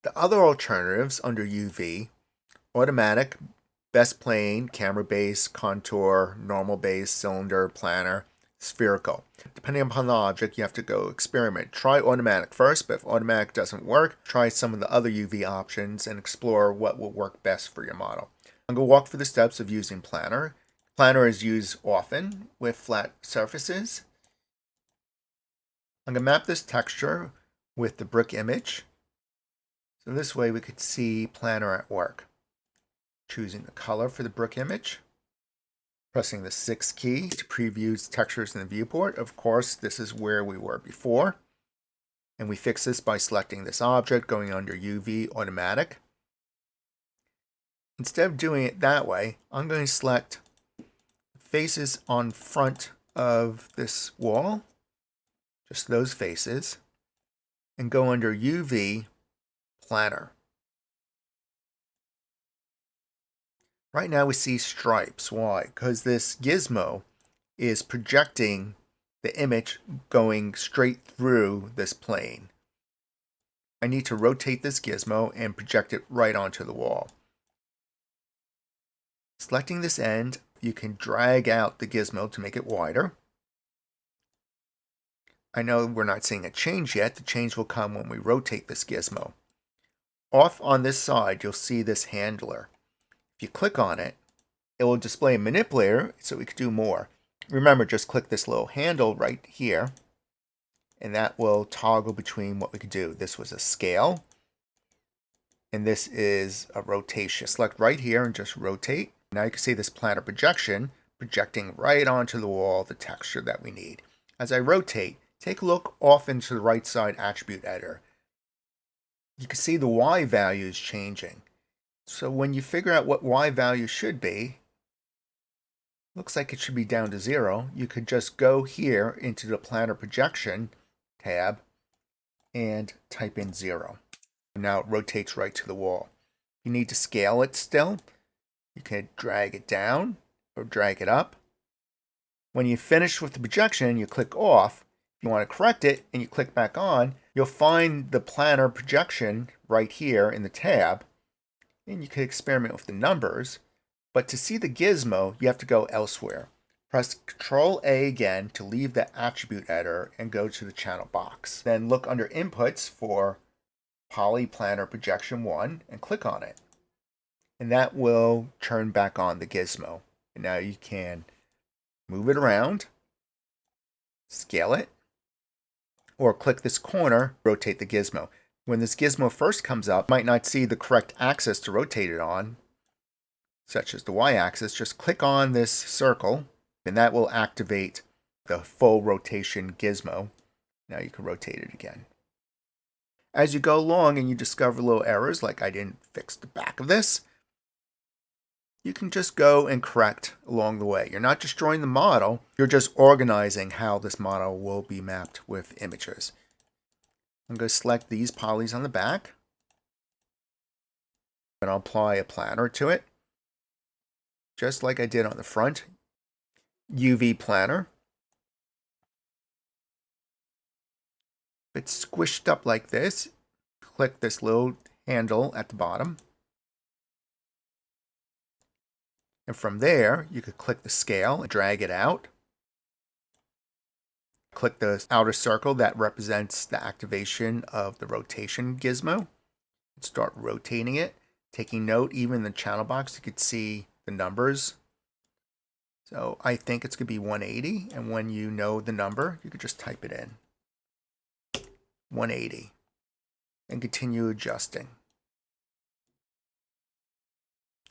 The other alternatives under UV, automatic, best plane, camera base, contour, normal base, cylinder, planar, spherical. Depending upon the object, you have to go experiment. Try automatic first, but if automatic doesn't work, try some of the other UV options and explore what will work best for your model. I'm going to walk through the steps of using Planar. Planar is used often with flat surfaces. I'm going to map this texture with the brick image. So this way we could see Planar at work. Choosing the color for the brick image. Pressing the 6 key to preview textures in the viewport. Of course, this is where we were before. And we fix this by selecting this object, going under UV automatic. Instead of doing it that way, I'm going to select faces on front of this wall, just those faces, and go under UV Planar. Right now we see stripes. Why? Because this gizmo is projecting the image going straight through this plane. I need to rotate this gizmo and project it right onto the wall. Selecting this end, you can drag out the gizmo to make it wider. I know we're not seeing a change yet. The change will come when we rotate this gizmo. Off on this side, you'll see this handler. If you click on it, it will display a manipulator so we can do more. Remember, just click this little handle right here, and that will toggle between what we could do. This was a scale, and this is a rotation. Select right here and just rotate. Now you can see this planar projection projecting right onto the wall the texture that we need. As I rotate, take a look off into the right side attribute editor. You can see the Y value is changing. So when you figure out what Y value should be, looks like it should be down to 0. You could just go here into the planar projection tab and type in 0. Now it rotates right to the wall. You need to scale it still. You can drag it down or drag it up. When you finish with the projection, you click off. If you want to correct it and you click back on, you'll find the planar projection right here in the tab, and you can experiment with the numbers. But to see the gizmo, you have to go elsewhere. Press Ctrl A again to leave the attribute editor and go to the channel box. Then look under inputs for Poly Planar Projection 1 and click on it. And that will turn back on the gizmo. And now you can move it around, scale it, or click this corner, rotate the gizmo. When this gizmo first comes up, you might not see the correct axis to rotate it on, such as the y-axis. Just click on this circle, and that will activate the full rotation gizmo. Now you can rotate it again. As you go along and you discover little errors, like I didn't fix the back of this, you can just go and correct along the way. You're not destroying the model, you're just organizing how this model will be mapped with images. I'm going to select these polys on the back, and I'll apply a planar to it, just like I did on the front. UV planar. If it's squished up like this, click this little handle at the bottom. And from there, you could click the scale and drag it out. Click the outer circle that represents the activation of the rotation gizmo. And start rotating it. Taking note, even in the channel box, you could see the numbers. So I think it's going to be 180. And when you know the number, you could just type it in. 180. And continue adjusting.